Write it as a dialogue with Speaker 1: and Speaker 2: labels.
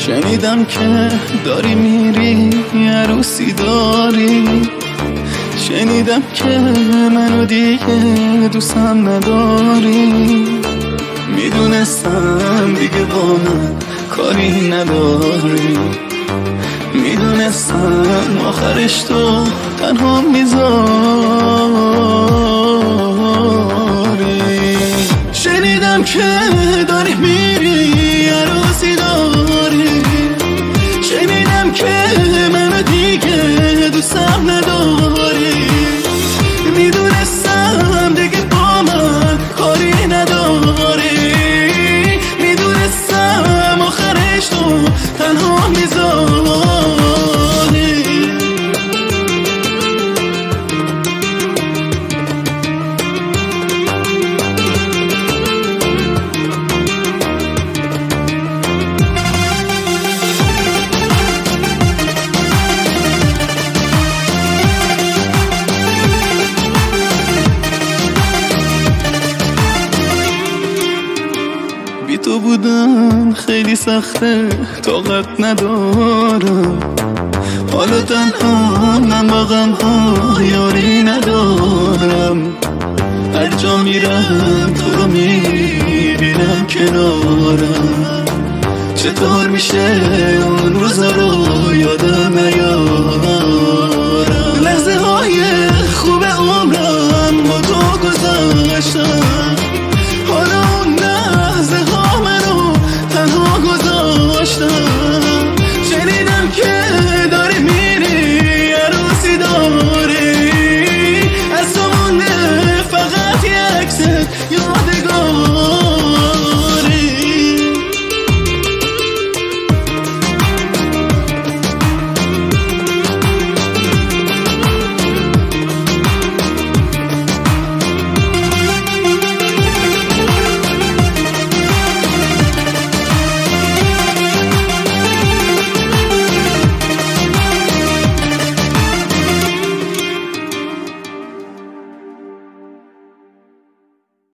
Speaker 1: شنیدم که داری میری عروسی داری، شنیدم که منو دیگه دوستم نداری، میدونستم دیگه با من کاری نداری، میدونستم آخرش تو تنها میذاری. شنیدم که داری میری عروسی داری، شنیدم که منو دیگه دوستم نداری، میدونستم دیگه با من کاری نداری، میدونستم آخرش تو تنها میذاری. بی تو بودن خیلی سخته، طاقت ندارم، حالا تنها من با غم ها یاری ندارم، هر جا میرم تو رو میبینم کنارم، چطور میشه اون روزا رو یادم نیارم.